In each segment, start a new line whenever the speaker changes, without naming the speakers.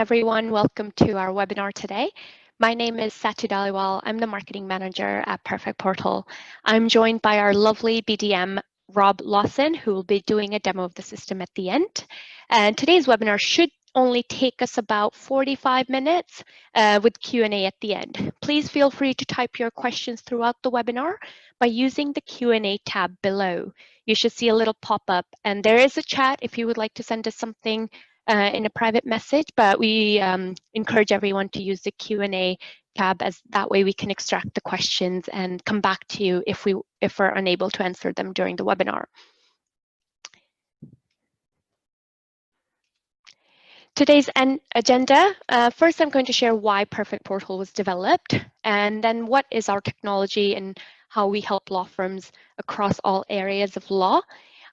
everyone. Welcome to our webinar today. My name is Sattu. I'm the marketing manager at Perfect Portal. I'm joined by our lovely BDM, Rob Lawson, who will be doing a demo of the system at the end. And today's webinar should only take us about 45 minutes with Q&A at the end. Please feel free to type your questions throughout the webinar by using the Q&A tab below. You should see a little pop-up, and there is a chat if you would like to send us something in a private message, but we encourage everyone to use the Q&A tab, as that way we can extract the questions and come back to you if we're unable to answer them during the webinar. Today's agenda, first I'm going to share why Perfect Portal was developed, and then what is our technology and how we help law firms across all areas of law,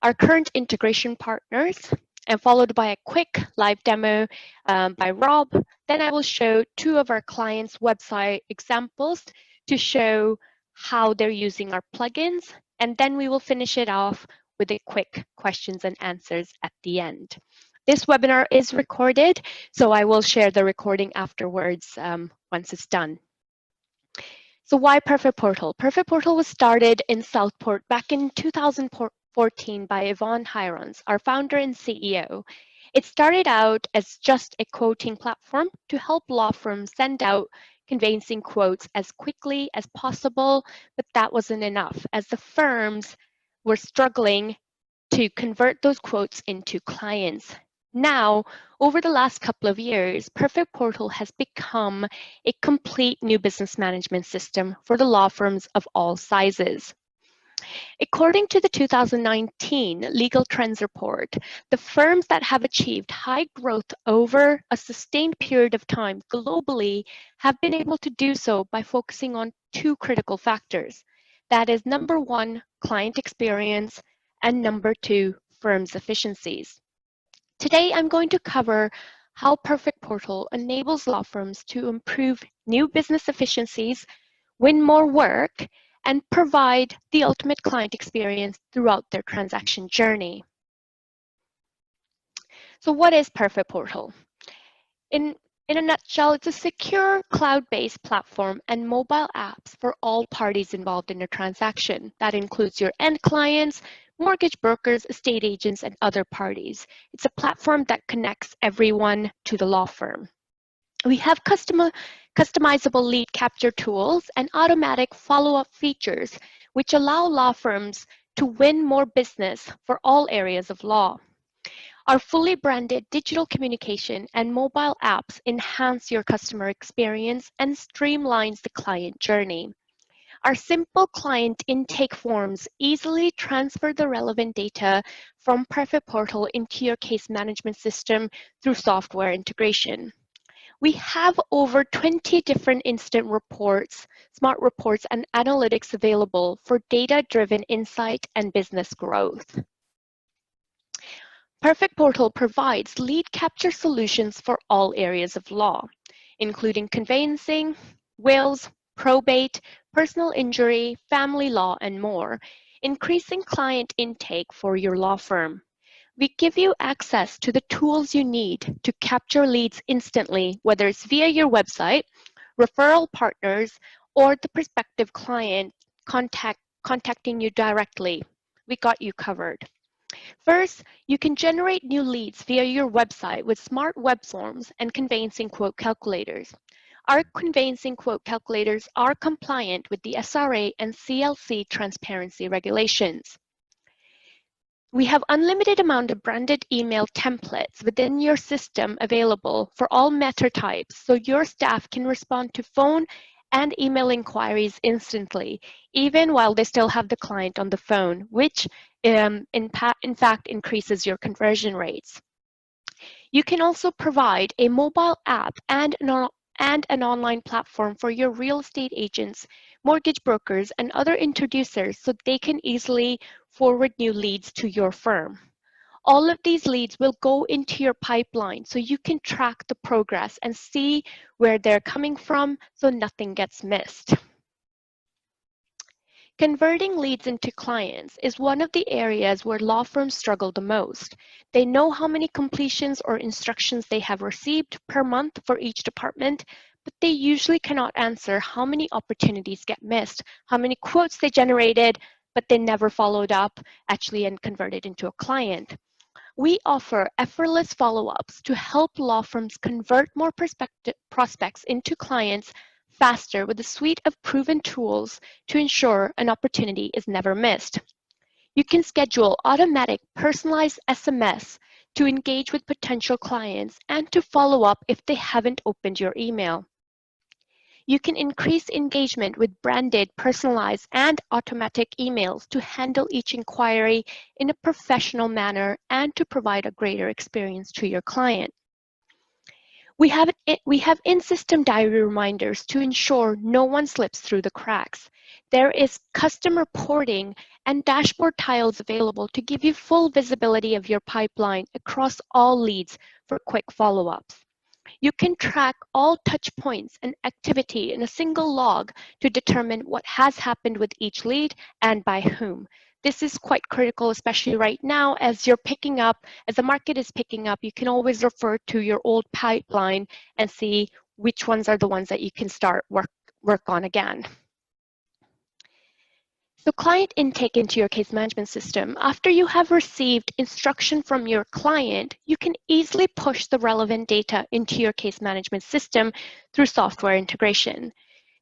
our current integration partners, and followed by a quick live demo by Rob. Then I will show two of our clients' website examples to show how they're using our plugins, and then we will finish it off with a quick questions and answers at the end. This webinar is recorded, so I will share the recording afterwards once it's done. So why Perfect Portal? Perfect Portal was started in Southport back in 2014 by Yvonne Hirons, our founder and CEO. It started out as just a quoting platform to help law firms send out conveyancing quotes as quickly as possible, but that wasn't enough, as the firms were struggling to convert those quotes into clients. Now, over the last couple of years, Perfect Portal has become a complete new business management system for the law firms of all sizes. According to the 2019 Legal Trends Report, the firms that have achieved high growth over a sustained period of time globally have been able to do so by focusing on two critical factors. That is, number one, client experience, and number two, firms' efficiencies. Today, I'm going to cover how Perfect Portal enables law firms to improve new business efficiencies, win more work, and provide the ultimate client experience throughout their transaction journey. So what is Perfect Portal? In a nutshell, it's a secure cloud-based platform and mobile apps for all parties involved in a transaction. That includes your end clients, mortgage brokers, estate agents, and other parties. It's a platform that connects everyone to the law firm. We have customizable lead capture tools and automatic follow-up features, which allow law firms to win more business for all areas of law. Our fully branded digital communication and mobile apps enhance your customer experience and streamlines the client journey. Our simple client intake forms easily transfer the relevant data from Perfect Portal into your case management system through software integration. We have over 20 different instant reports, smart reports, and analytics available for data-driven insight and business growth. Perfect Portal provides lead capture solutions for all areas of law, including conveyancing, wills, probate, personal injury, family law, and more, increasing client intake for your law firm. We give you access to the tools you need to capture leads instantly, whether it's via your website, referral partners, or the prospective client contacting you directly. We got you covered. First, you can generate new leads via your website with smart web forms and conveyancing quote calculators. Our conveyancing quote calculators are compliant with the SRA and CLC transparency regulations. We have unlimited amount of branded email templates within your system available for all matter types, so your staff can respond to phone and email inquiries instantly, even while they still have the client on the phone, which in fact increases your conversion rates. You can also provide a mobile app and an online platform for your real estate agents, mortgage brokers, and other introducers so they can easily forward new leads to your firm. All of these leads will go into your pipeline so you can track the progress and see where they're coming from so nothing gets missed. Converting leads into clients is one of the areas where law firms struggle the most. They know how many completions or instructions they have received per month for each department, but they usually cannot answer how many opportunities get missed, how many quotes they generated, but they never followed up actually and converted into a client. We offer effortless follow-ups to help law firms convert more prospects into clients faster with a suite of proven tools to ensure an opportunity is never missed. You can schedule automatic personalized SMS to engage with potential clients and to follow up if they haven't opened your email. You can increase engagement with branded, personalized, and automatic emails to handle each inquiry in a professional manner and to provide a greater experience to your client. We have in-system diary reminders to ensure no one slips through the cracks. There is custom reporting and dashboard tiles available to give you full visibility of your pipeline across all leads for quick follow-ups. You can track all touch points and activity in a single log to determine what has happened with each lead and by whom. This is quite critical, especially right now as you're picking up, as the market is picking up, you can always refer to your old pipeline and see which ones are the ones that you can start work on again. So client intake into your case management system. After you have received instruction from your client, you can easily push the relevant data into your case management system through software integration.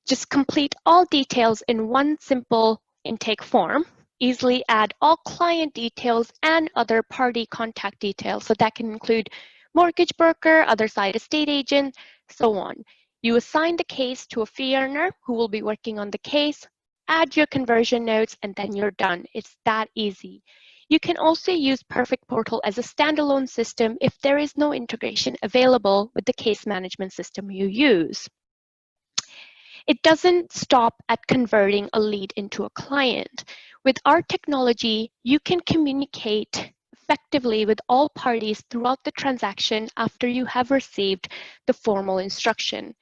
Just complete all details in one simple intake form. Easily add all client details and other party contact details. So that can include mortgage broker, other side estate agent, so on. You assign the case to a fee earner who will be working on the case, add your conversion notes, and then you're done. It's that easy. You can also use Perfect Portal as a standalone system if there is no integration available with the case management system you use. It doesn't stop at converting a lead into a client. With our technology, you can communicate effectively with all parties throughout the transaction after you have received the formal instruction.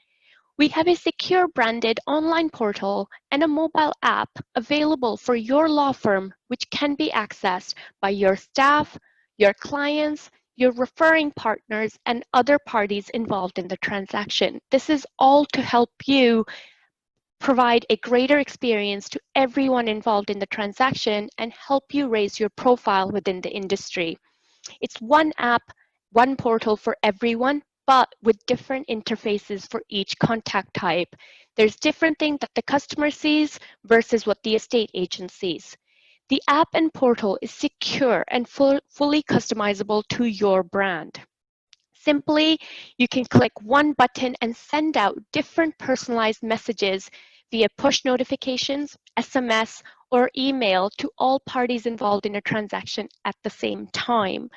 We have a secure branded online portal and a mobile app available for your law firm, which can be accessed by your staff, your clients, your referring partners, and other parties involved in the transaction. This is all to help you provide a greater experience to everyone involved in the transaction and help you raise your profile within the industry. It's one app, one portal for everyone, but with different interfaces for each contact type. There's different things that the customer sees versus what the estate agent sees. The app and portal is secure and fully customizable to your brand. Simply, you can click one button and send out different personalized messages via push notifications, SMS, or email to all parties involved in a transaction at the same time.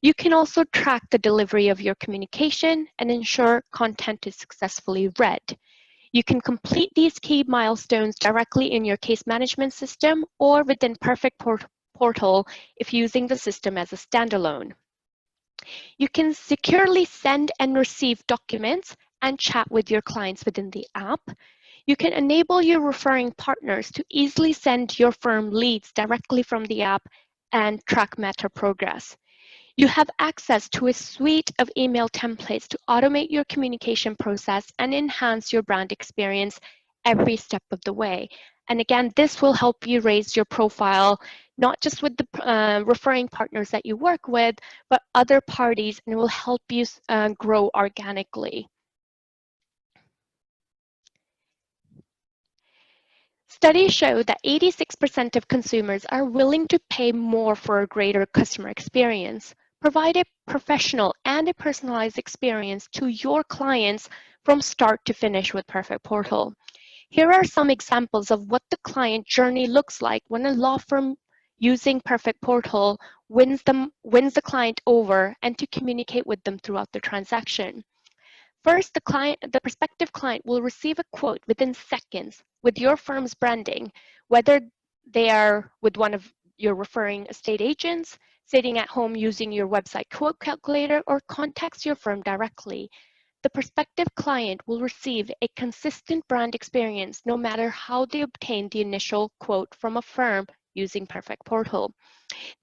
You can also track the delivery of your communication and ensure content is successfully read. You can complete these key milestones directly in your case management system or within Perfect Portal if using the system as a standalone. You can securely send and receive documents and chat with your clients within the app. You can enable your referring partners to easily send your firm leads directly from the app and track matter progress. You have access to a suite of email templates to automate your communication process and enhance your brand experience every step of the way. And again, this will help you raise your profile, not just with the referring partners that you work with, but other parties, and will help you grow organically. Studies show that 86% of consumers are willing to pay more for a greater customer experience. Provide a professional and a personalized experience to your clients from start to finish with Perfect Portal. Here are some examples of what the client journey looks like when a law firm using Perfect Portal wins the client over and to communicate with them throughout the transaction. First, the prospective client will receive a quote within seconds with your firm's branding, whether they are with one of your referring estate agents, sitting at home using your website quote calculator, or contacts your firm directly. the prospective client will receive a consistent brand experience no matter how they obtain the initial quote from a firm using Perfect Portal.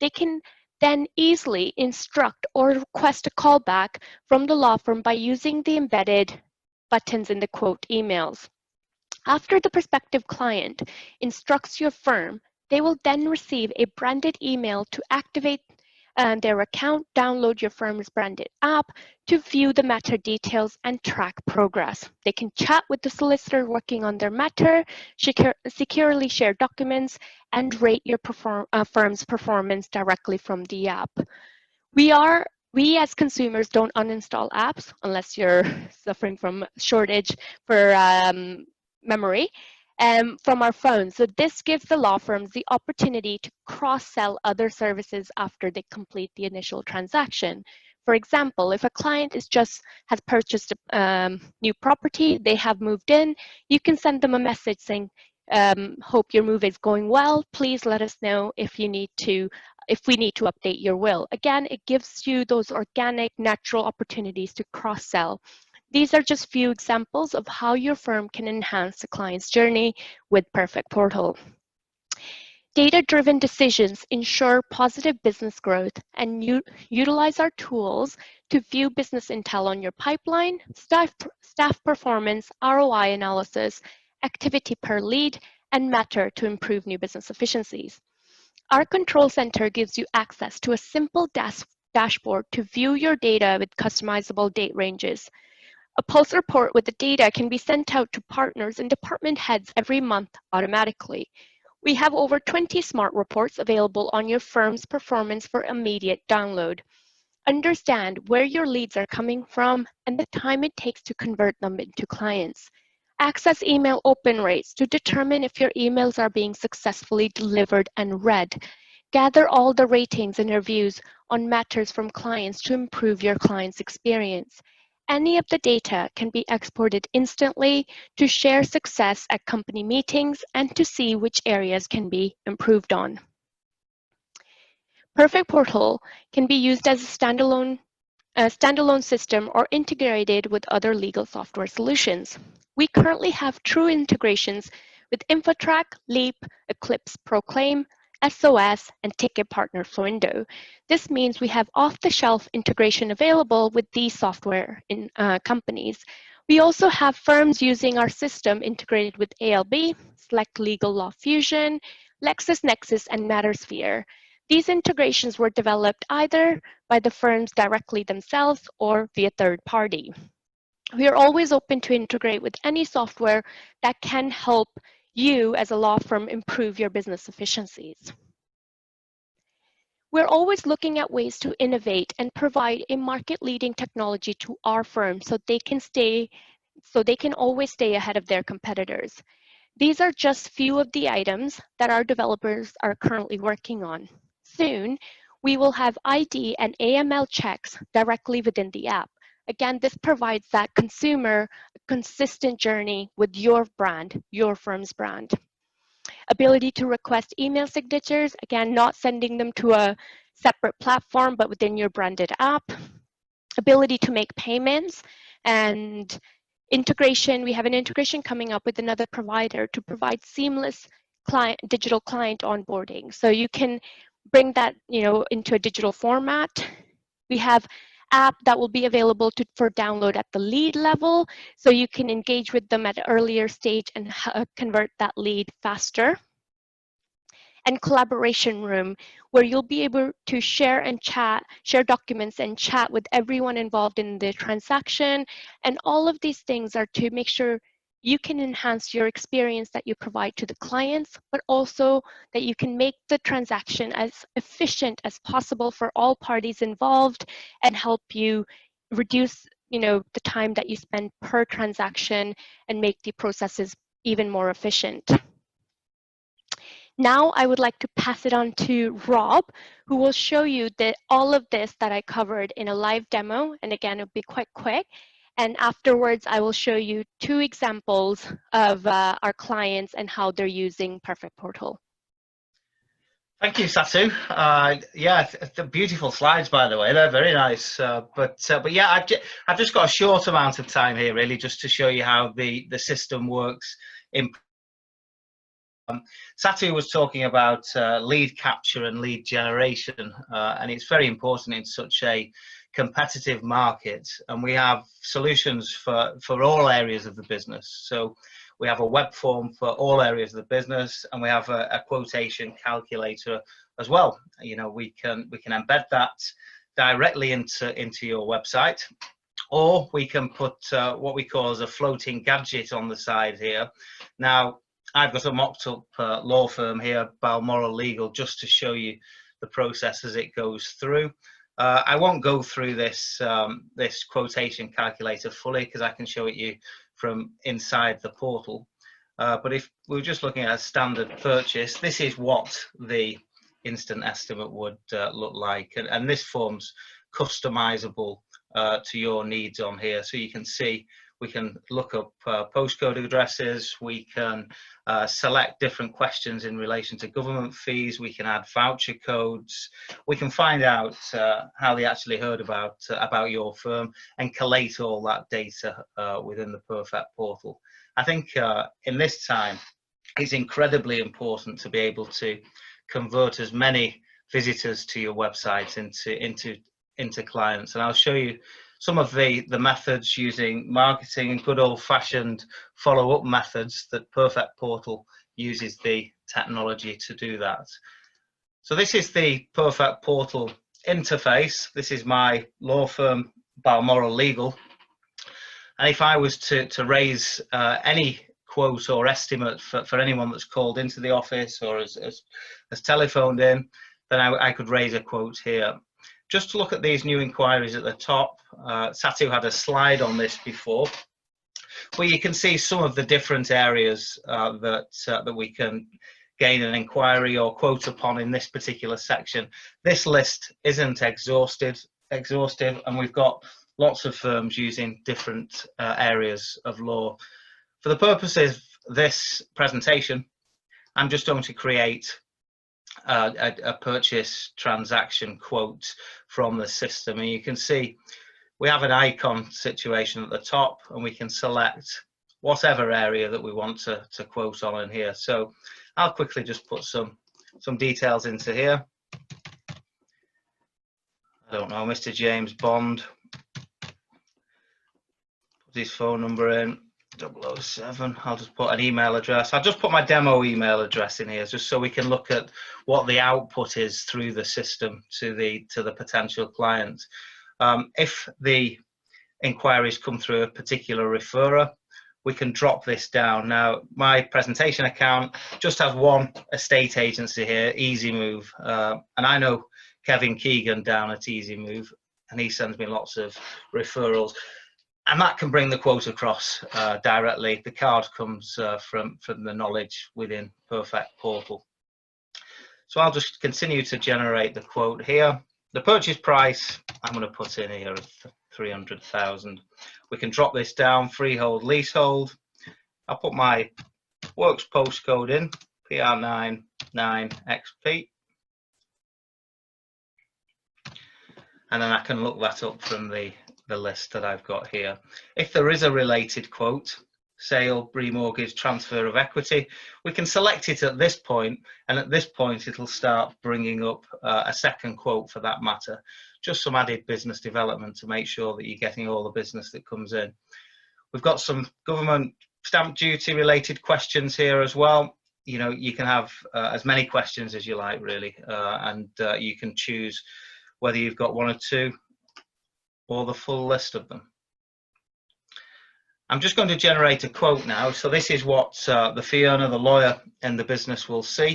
They can then easily instruct or request a callback from the law firm by using the embedded buttons in the quote emails. After the prospective client instructs your firm, they will then receive a branded email to activate their account, download your firm's branded app to view the matter details and track progress. They can chat with the solicitor working on their matter, securely share documents, and rate your firm's performance directly from the app. We as consumers don't uninstall apps unless you're suffering from shortage for memory from our phones. So this gives the law firms the opportunity to cross-sell other services after they complete the initial transaction. For example, if a client has purchased a new property, they have moved in, you can send them a message saying, hope your move is going well. Please let us know if we need to update your will. Again, it gives you those organic, natural opportunities to cross-sell. These are just few examples of how your firm can enhance the client's journey with Perfect Portal. Data-driven decisions ensure positive business growth and utilize our tools to view business intel on your pipeline, staff performance, ROI analysis, activity per lead, and matter to improve new business efficiencies. Our control center gives you access to a simple dashboard to view your data with customizable date ranges. A pulse report with the data can be sent out to partners and department heads every month automatically. We have over 20 smart reports available on your firm's performance for immediate download. Understand where your leads are coming from and the time it takes to convert them into clients. Access email open rates to determine if your emails are being successfully delivered and read. Gather all the ratings and reviews on matters from clients to improve your client's experience. Any of the data can be exported instantly to share success at company meetings and to see which areas can be improved on. Perfect Portal can be used as a standalone system or integrated with other legal software solutions. We currently have true integrations with InfoTrack, Leap, Eclipse Proclaim, SOS, and Ticket Partner Fluendo. This means we have off-the-shelf integration available with these software companies. We also have firms using our system integrated with ALB, Select Legal Law Fusion, LexisNexis, and Mattersphere. These integrations were developed either by the firms directly themselves or via third party. We are always open to integrate with any software that can help you as a law firm improve your business efficiencies. We're always looking at ways to innovate and provide a market-leading technology to our firm so they can always stay ahead of their competitors. These are just few of the items that our developers are currently working on. Soon, we will have ID and AML checks directly within the app. Again, this provides that consumer a consistent journey with your brand, your firm's brand. Ability to request email signatures, again, not sending them to a separate platform, but within your branded app. Ability to make payments and integration. We have an integration coming up with another provider to provide seamless digital client onboarding. So you can bring that into a digital format. We have app that will be available for download at the lead level, so you can engage with them at an earlier stage and convert that lead faster. And collaboration room, where you'll be able to share documents and chat with everyone involved in the transaction. And all of these things are to make sure you can enhance your experience that you provide to the clients, but also that you can make the transaction as efficient as possible for all parties involved and help you reduce the time that you spend per transaction and make the processes even more efficient. Now I would like to pass it on to Rob, who will show you all of this that I covered in a live demo. And again, it'll be quite quick. And afterwards, I will show you 2 examples of our clients and how they're using Perfect Portal.
Thank you, Sattu. Yeah, the beautiful slides, by the way. They're very nice. But yeah, I've just got a short amount of time here, really, just to show you how the system works. In Sattu was talking about lead capture and lead generation, and it's very important in such a competitive market. And we have solutions for all areas of the business. So we have a web form for all areas of the business, and we have a quotation calculator as well. You know, we can embed that directly into your website, or we can put what we call as a floating gadget on the side here. Now, I've got a mocked up law firm here, Balmoral Legal, just to show you the process as it goes through. I won't go through this this quotation calculator fully because I can show it you from inside the portal. But if we're just looking at a standard purchase, this is what the instant estimate would look like, and this form's customizable to your needs on here. So you can see we can look up postcode addresses, we can select different questions in relation to government fees, we can add voucher codes, we can find out how they actually heard about your firm and collate all that data within the Perfect portal. I think in this time, it's incredibly important to be able to convert as many visitors to your website into clients, and I'll show you some of the methods using marketing and good old-fashioned follow-up methods that Perfect Portal uses the technology to do that. So this is the Perfect Portal interface. This is my law firm, Balmoral Legal, and if I was to raise any quote or estimate for anyone that's called into the office or has telephoned in, then I could raise a quote here. Just to look at these new inquiries at the top, Sattu had a slide on this before, where you can see some of the different areas that we can gain an inquiry or quote upon in this particular section. This list isn't exhaustive, and we've got lots of firms using different areas of law. For the purposes of this presentation, I'm just going to create a purchase transaction quote from the system, and you can see we have an icon situation at the top, and we can select whatever area that we want to quote on in here. So I'll quickly just put some details into here. I don't know, Mr. James Bond, put his phone number in, 007. I'll just put an email address. I'll just put my demo email address in here just so we can look at what the output is through the system to the potential client. If the inquiries come through a particular referrer, we can drop this down. Now, my presentation account just has one estate agency here, Easy Move, and I know Kevin Keegan down at Easy Move, and he sends me lots of referrals, and that can bring the quote across directly. The card comes from the knowledge within Perfect Portal. So I'll just continue to generate the quote here. The purchase price I'm going to put in here of 300,000. We can drop this down, freehold, leasehold. I'll put my works postcode in, PR99XP. And then I can look that up from the list that I've got here. If there is a related quote, sale, remortgage, transfer of equity, we can select it at this point, and at this point it'll start bringing up a second quote for that matter. Just some added business development to make sure that you're getting all the business that comes in. We've got some government stamp duty related questions here as well. You know, you can have as many questions as you like, really, and you can choose whether you've got one or two or the full list of them. I'm just going to generate a quote now. So this is what the fee earner, the lawyer in the business will see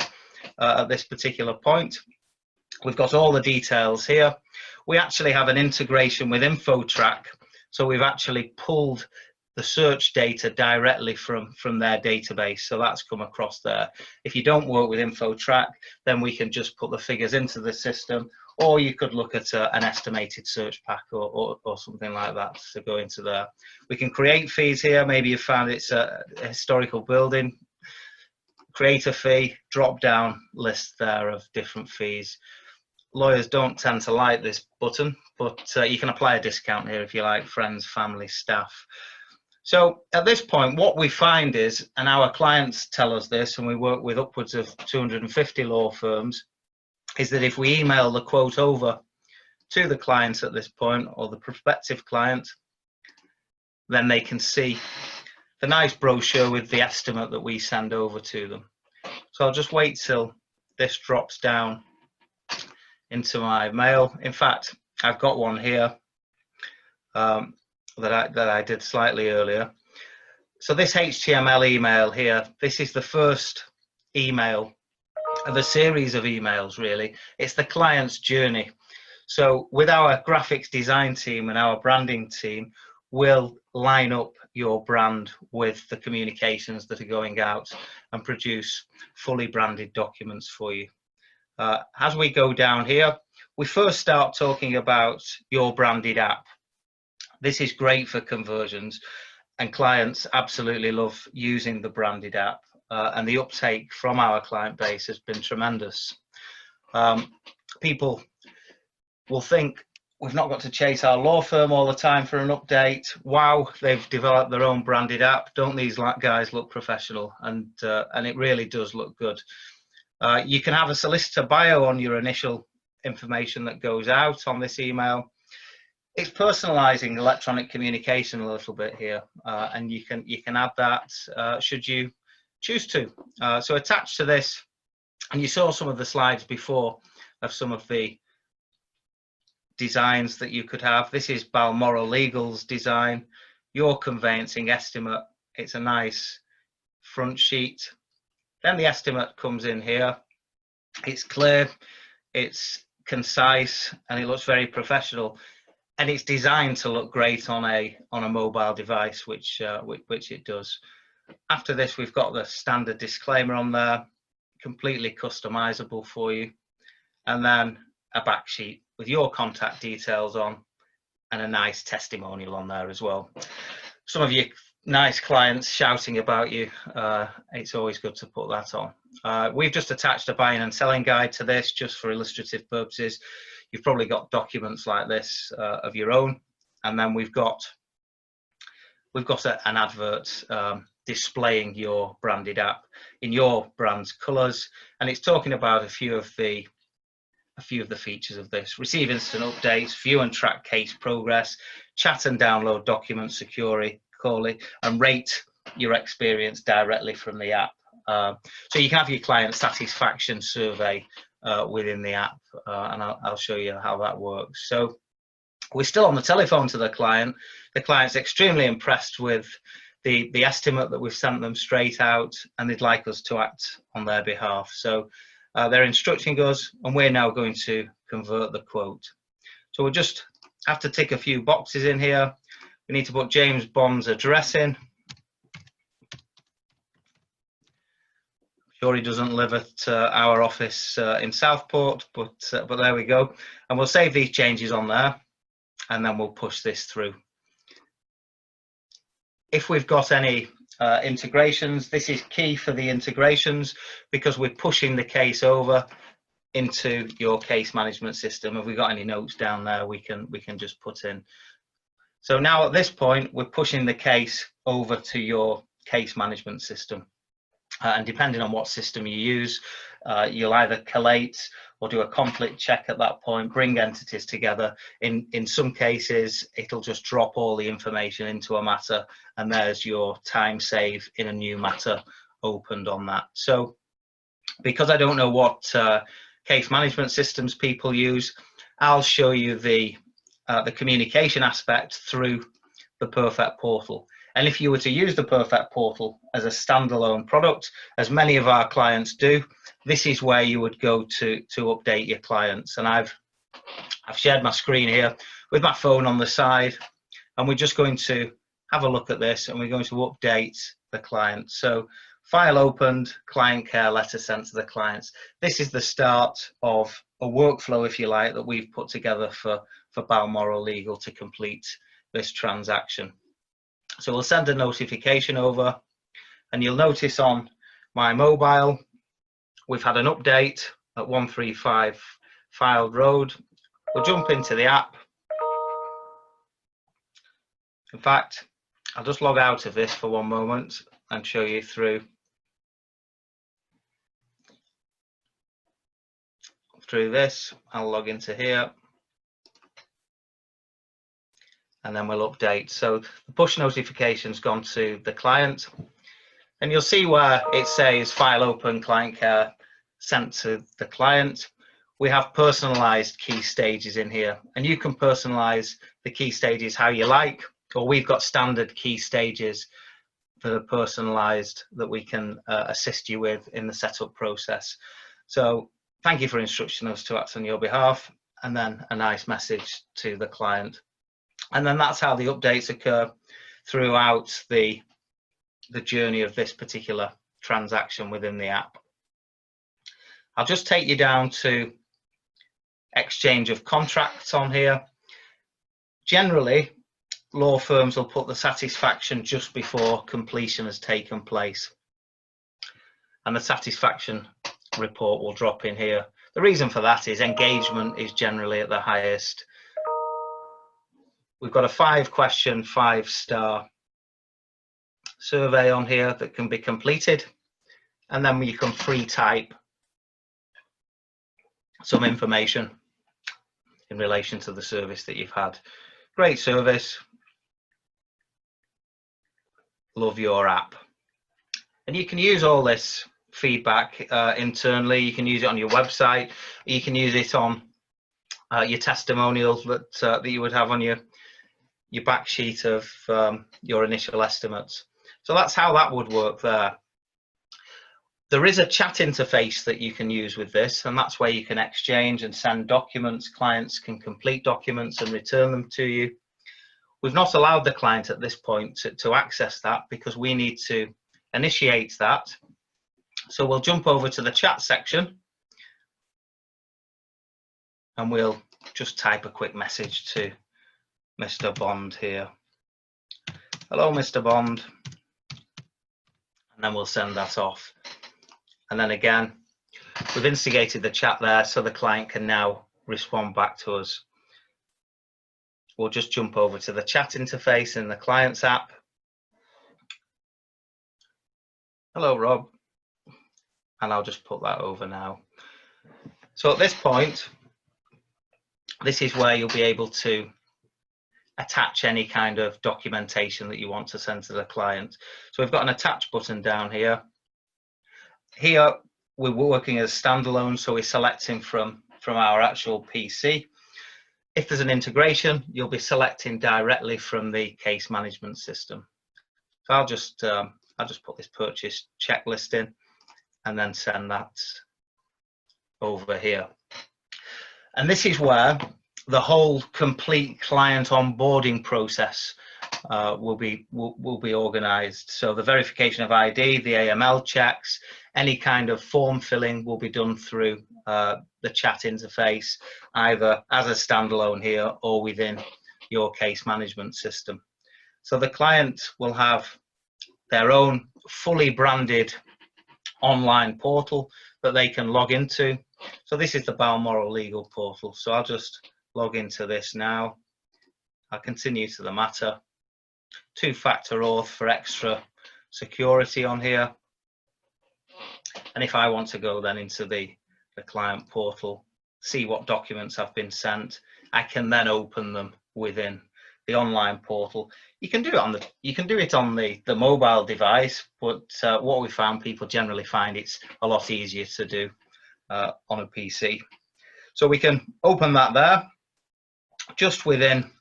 at this particular point. We've got all the details here. We actually have an integration with InfoTrack. So we've actually pulled the search data directly from their database. So that's come across there. If you don't work with InfoTrack, then we can just put the figures into the system, or you could look at an estimated search pack or something like that to go into there. We can create fees here. Maybe you found it's a historical building. create a fee, drop down list there of different fees. Lawyers don't tend to like this button, but you can apply a discount here if you like, friends, family, staff. So at this point, what we find is, and our clients tell us this, and we work with upwards of 250 law firms, is that if we email the quote over to the client at this point, or the prospective client, then they can see the nice brochure with the estimate that we send over to them. So I'll just wait till this drops down into my mail. In fact, I've got one here that I did slightly earlier. So this HTML email here, this is the first email of a series of emails, really. It's the client's journey. So with our graphics design team and our branding team, we'll line up your brand with the communications that are going out and produce fully branded documents for you. As we go down here, we first start talking about your branded app. This is great for conversions, and clients absolutely love using the branded app, and the uptake from our client base has been tremendous. People will think, we've not got to chase our law firm all the time for an update. Wow, they've developed their own branded app. Don't these guys look professional? And it really does look good. You can have a solicitor bio on your initial information that goes out on this email. It's personalizing electronic communication a little bit here, and you can add that should you choose to. So attached to this, and you saw some of the slides before of some of the designs that you could have. This is Balmoral Legal's design, your conveyancing estimate. It's a nice front sheet. Then the estimate comes in here. It's clear, it's concise, and it looks very professional. And it's designed to look great on a mobile device, which it does. After this, we've got the standard disclaimer on there, completely customizable for you, and then a back sheet with your contact details on, and a nice testimonial on there as well. Some of you nice clients shouting about you, it's always good to put that on. We've just attached a buying and selling guide to this just for illustrative purposes. You've probably got documents like this of your own, and then we've got an advert displaying your branded app in your brand's colours, and it's talking about a few of the features of this. Receive instant updates, view and track case progress, chat and download documents securely, and rate your experience directly from the app. So you can have your client satisfaction survey within the app, and I'll show you how that works. So we're still on the telephone to the client. The client's extremely impressed with the estimate that we've sent them straight out, and they'd like us to act on their behalf. So they're instructing us, and we're now going to convert the quote. So we'll just have to tick a few boxes in here. We need to put James Bond's address in. Sure, he doesn't live at our office in Southport, but there we go. And we'll save these changes on there, and then we'll push this through. If we've got any integrations, this is key for the integrations, because we're pushing the case over into your case management system. If we've got any notes down there, we can just put in. So now at this point, we're pushing the case over to your case management system. And depending on what system you use, you'll either collate or do a conflict check at that point, bring entities together. In some cases, it'll just drop all the information into a matter, and there's your time save in a new matter opened on that. So because I don't know what case management systems people use, I'll show you the communication aspect through the Perfect Portal. And if you were to use the Perfect Portal as a standalone product, as many of our clients do, this is where you would go to update your clients. And I've shared my screen here with my phone on the side, and we're just going to have a look at this, and we're going to update the client. So file opened, client care letter sent to the clients. This is the start of a workflow, if you like, that we've put together for Balmoral Legal to complete this transaction. So we'll send a notification over, and you'll notice on my mobile. We've had an update at 135 Filed Road. We'll jump into the app. In fact, I'll just log out of this for one moment and show you through this. I'll log into here and then we'll update. So the push notification's gone to the client, and you'll see where it says file open, client care sent to the client. We have personalized key stages in here, and you can personalize the key stages how you like, or we've got standard key stages that are personalized that we can assist you with in the setup process. So thank you for instructing us to act on your behalf, and then a nice message to the client. And then that's how the updates occur throughout the journey of this particular transaction within the app. I'll just take you down to exchange of contracts on here. Generally, law firms will put the satisfaction just before completion has taken place, and the satisfaction report will drop in here. The reason for that is engagement is generally at the highest. We've got a 5-question, 5-star survey on here that can be completed, and then you can free type some information in relation to the service that you've had. Great service, love your app. And you can use all this feedback internally. You can use it on your website, you can use it on your testimonials that you would have on your back sheet of your initial estimates. So that's how that would work there. There is a chat interface that you can use with this, and that's where you can exchange and send documents. Clients can complete documents and return them to you. We've not allowed the client at this point to access that because we need to initiate that. So we'll jump over to the chat section and we'll just type a quick message to Mr. Bond here. Hello, Mr. Bond. And then we'll send that off. And then again, we've instigated the chat there so the client can now respond back to us. We'll just jump over to the chat interface in the client's app. Hello, Rob. And I'll just put that over now. So at this point, this is where you'll be able to attach any kind of documentation that you want to send to the client. So we've got an attach button down here. Here we're working as standalone, so we're selecting from our actual PC. If there's an integration, you'll be selecting directly from the case management system. So I'll just put this purchase checklist in and then send that over here. And this is where the whole complete client onboarding process will be organized. So the verification of ID, the AML checks, any kind of form filling will be done through the chat interface, either as a standalone here or within your case management system. So the client will have their own fully branded online portal that they can log into. So this is the Balmoral Legal Portal. So I'll just log into this now. I'll continue to the matter. 2-factor auth for extra security on here. And if I want to go then into the client portal, see what documents have been sent, I can then open them within the online portal. You can do it on the mobile device, but what we found, people generally find it's a lot easier to do on a PC. So we can open that there. Just within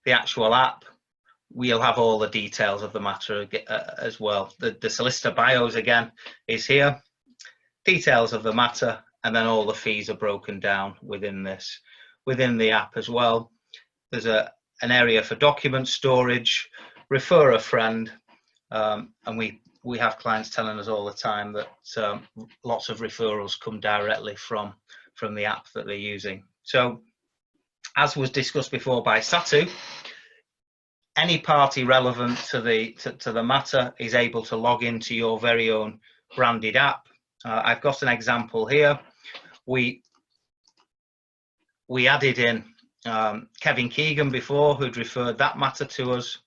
the actual app, we'll have all the details of the matter as well. The solicitor bios again is here, details of the matter, and then all the fees are broken down within this. Within the app as well, there's an area for document storage, refer a friend, and we have clients telling us all the time that lots of referrals come directly from the app that they're using. So as was discussed before by Sattu, any party relevant to the matter is able to log into your very own branded app. I've got an example here. We added in Kevin Keegan before, who'd referred that matter to us.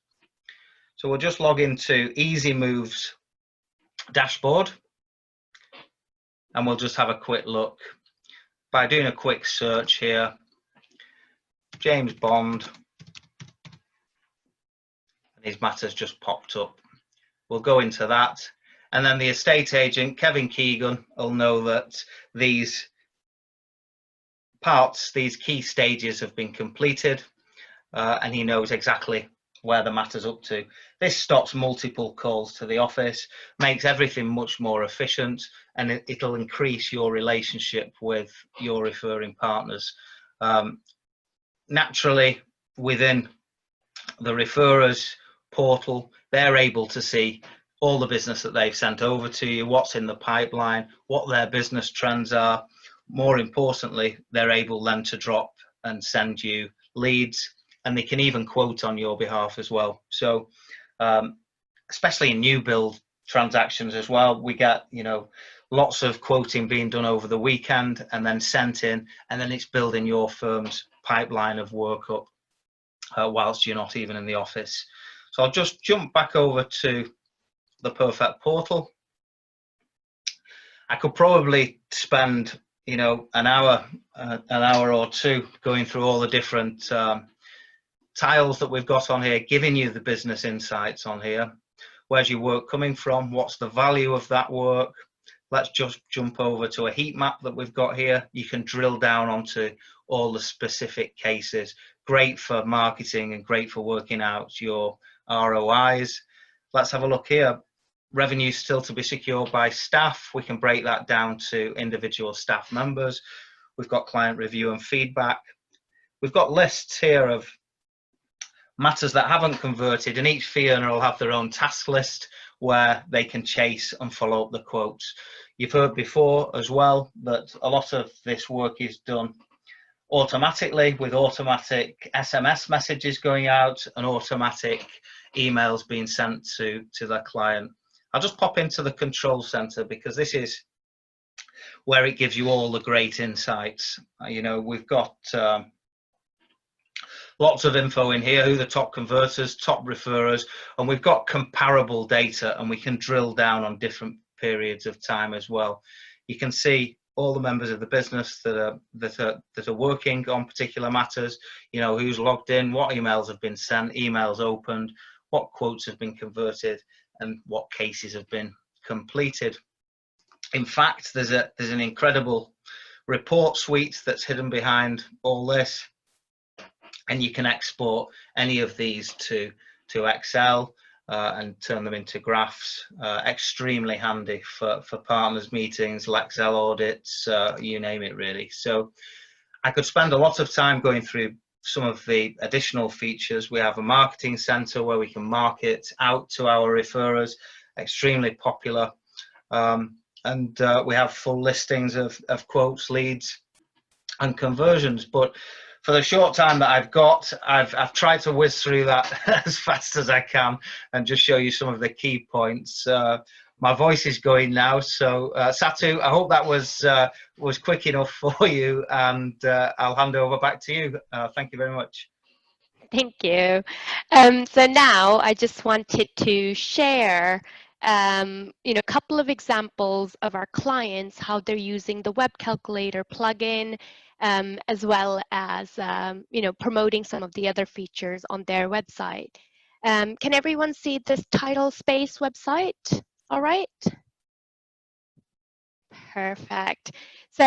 So we'll just log into Easy Moves dashboard, and we'll just have a quick look. By doing a quick search here, James Bond, and his matter's just popped up. We'll go into that, and then the estate agent, Kevin Keegan, will know that these parts, these key stages have been completed, and he knows exactly where the matter's up to. This stops multiple calls to the office, makes everything much more efficient, and it'll increase your relationship with your referring partners. Naturally, within the referrers portal, they're able to see all the business that they've sent over to you, what's in the pipeline, what their business trends are. More importantly, they're able then to drop and send you leads, and they can even quote on your behalf as well. So especially in new build transactions as well, we get, you know, lots of quoting being done over the weekend and then sent in, and then it's building your firm's pipeline of work up whilst you're not even in the office. So I'll just jump back over to the Perfect portal. I could probably spend, you know, an hour or two going through all the different tiles that we've got on here, giving you the business insights on here. Where's your work coming from? What's the value of that work? Let's just jump over to a heat map that we've got here. You can drill down onto all the specific cases. Great for marketing and great for working out your ROIs. Let's have a look here. Revenue still to be secured by staff. We can break that down to individual staff members. We've got client review and feedback. We've got lists here of matters that haven't converted, and each fee earner will have their own task list where they can chase and follow up the quotes. You've heard before as well that a lot of this work is done automatically, with automatic SMS messages going out and automatic emails being sent to the client. I'll just pop into the control center because this is where it gives you all the great insights. You know, we've got lots of info in here, who the top converters, top referrers, and we've got comparable data, and we can drill down on different periods of time as well. You can see all the members of the business that are working on particular matters, you know, who's logged in, what emails have been sent, emails opened, what quotes have been converted, and what cases have been completed. In fact, there's an incredible report suite that's hidden behind all this, and you can export any of these to Excel and turn them into graphs. Extremely handy for partners meetings, Excel audits, you name it really. So I could spend a lot of time going through some of the additional features. We have a marketing center where we can market out to our referrers, extremely popular. And we have full listings of quotes, leads, and conversions. But for the short time that I've got, I've tried to whiz through that as fast as I can and just show you some of the key points. My voice is going now, so Sattu, I hope that was quick enough for you, and I'll hand over back to you. Thank you very much.
Thank you. So now I just wanted to share you know, a couple of examples of our clients, how they're using the web calculator plugin, as well as you know, promoting some of the other features on their website. Can everyone see this title space website? All right. Perfect. So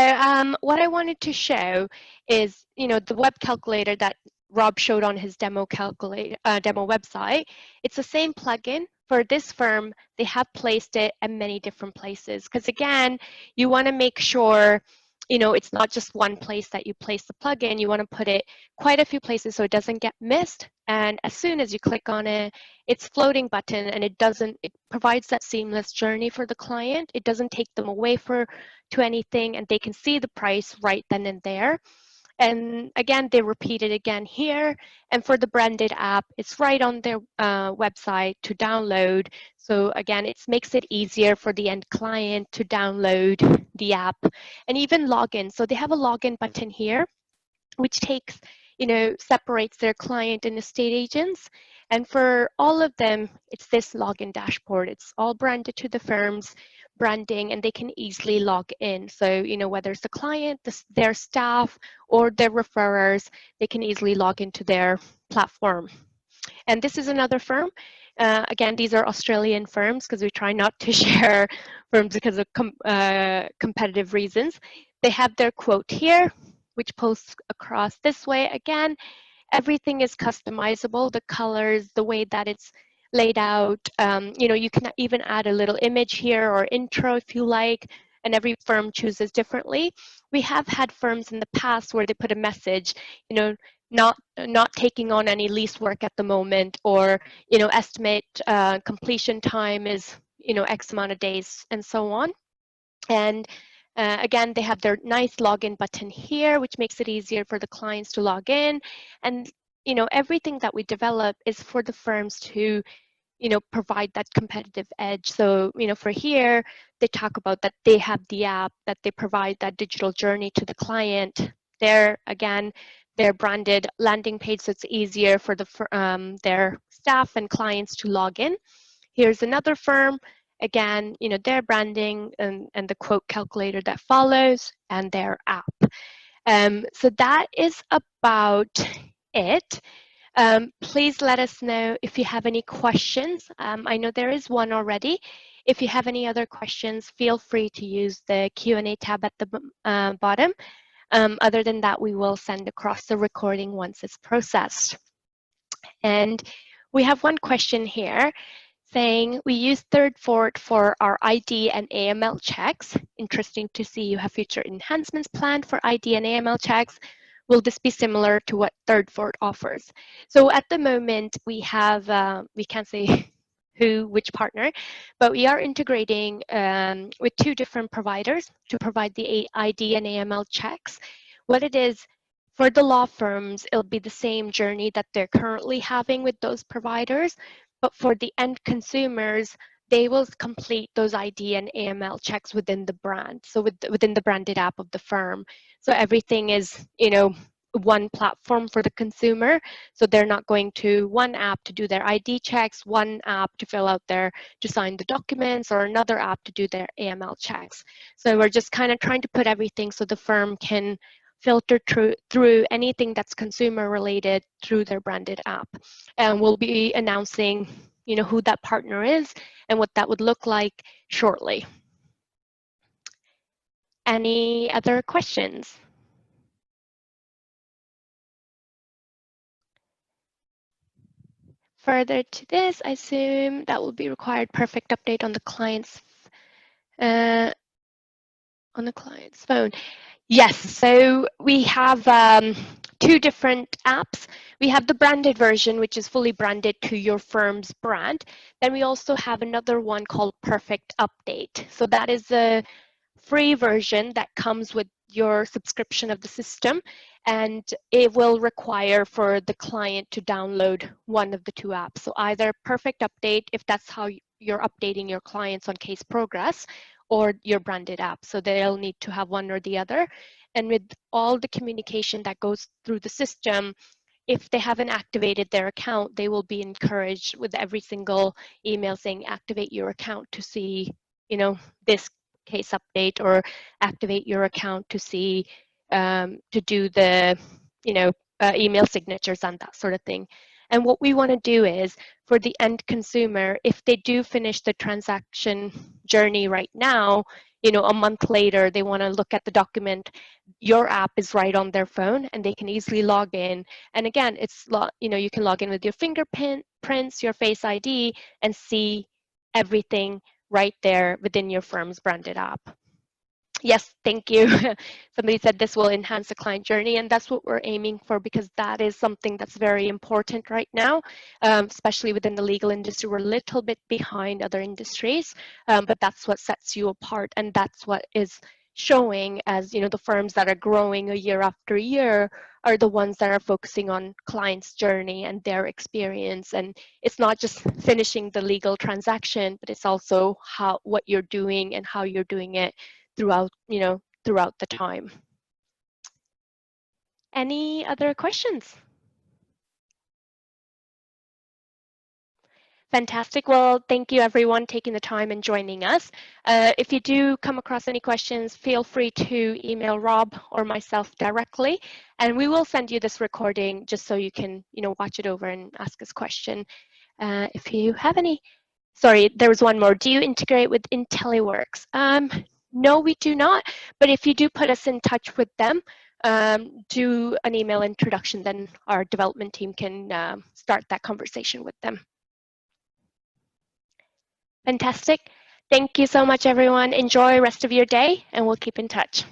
what I wanted to show is, you know, the web calculator that Rob showed on his demo website. It's the same plugin. For this firm, they have placed it at many different places, because again, you want to make sure, you know, it's not just one place that you place the plugin. You want to put it quite a few places so it doesn't get missed. And as soon as you click on it, it's floating button, and it provides that seamless journey for the client. It doesn't take them away to anything, and they can see the price right then and there. And again, they repeat it again here. And for the branded app, it's right on their website to download. So again, it makes it easier for the end client to download the app and even log in. So they have a login button here, which takes, separates their client and estate agents. And for all of them, it's this login dashboard. It's all branded to the firm's branding, and they can easily log in. So, whether it's the client, their staff, or their referrers, they can easily log into their platform. And this is another firm. Again, these are Australian firms because we try not to share firms because of competitive reasons. They have their quote here, which posts across this way. Again, everything is customizable, the colors, the way that it's laid out. You can even add a little image here or intro if you like, and every firm chooses differently. We have had firms in the past where they put a message, not taking on any lease work at the moment, or estimate completion time is X amount of days, and so on. And again, they have their nice login button here, which makes it easier for the clients to log in. And everything that we develop is for the firms to provide that competitive edge. So for here, they talk about that they have the app, that they provide that digital journey to the client. There again, their branded landing page, so it's easier for their staff and clients to log in. Here's another firm. Again, their branding and the quote calculator that follows, and their app. So that is about it. Please let us know if you have any questions. I know there is one already. If you have any other questions, feel free to use the Q&A tab at the bottom. Other than that, we will send across the recording once it's processed. And we have one question here saying, we use Third Fort for our ID and AML checks. Interesting to see you have future enhancements planned for ID and AML checks. Will this be similar to what Third Fort offers? So at the moment, we have, we can't say which partner, but we are integrating with 2 different providers to provide the ID and AML checks. What it is, for the law firms, it'll be the same journey that they're currently having with those providers, but for the end consumers, they will complete those ID and AML checks within the brand, so within the branded app of the firm. So everything is, one platform for the consumer. So they're not going to one app to do their ID checks, one app to sign the documents, or another app to do their AML checks. So we're just kind of trying to put everything so the firm can filter through anything that's consumer related through their branded app. And we'll be announcing, who that partner is and what that would look like shortly. Any other questions? Further to this, I assume that will be required perfect update on the client's phone. Yes, so we have 2 different apps. We have the branded version, which is fully branded to your firm's brand. Then we also have another one called Perfect Update. So that is a free version that comes with your subscription of the system, and it will require for the client to download one of the 2 apps. So either Perfect Update, if that's how you're updating your clients on case progress, or your branded app. So they'll need to have one or the other. And with all the communication that goes through the system, if they haven't activated their account, they will be encouraged with every single email saying activate your account to see, this case update, or activate your account to see, to do the, email signatures and that sort of thing. And what we want to do is, for the end consumer, if they do finish the transaction journey right now, a month later, they want to look at the document, your app is right on their phone and they can easily log in. And again, it's, you can log in with your fingerprints, your Face ID, and see everything right there within your firm's branded app. Yes, thank you. Somebody said this will enhance the client journey, and that's what we're aiming for, because that is something that's very important right now, especially within the legal industry. We're a little bit behind other industries, but that's what sets you apart, and that's what is showing as, the firms that are growing a year after year are the ones that are focusing on clients' journey and their experience. And it's not just finishing the legal transaction, but it's also what you're doing and how you're doing it throughout, throughout the time. Any other questions? Fantastic. Well, thank you everyone taking the time and joining us. If you do come across any questions, feel free to email Rob or myself directly, and we will send you this recording just so you can, watch it over and ask us question. If you have any, sorry, there was one more. Do you integrate with IntelliWorks? No, we do not. But if you do put us in touch with them, do an email introduction, then our development team can start that conversation with them. Fantastic. Thank you so much, everyone. Enjoy the rest of your day, and we'll keep in touch.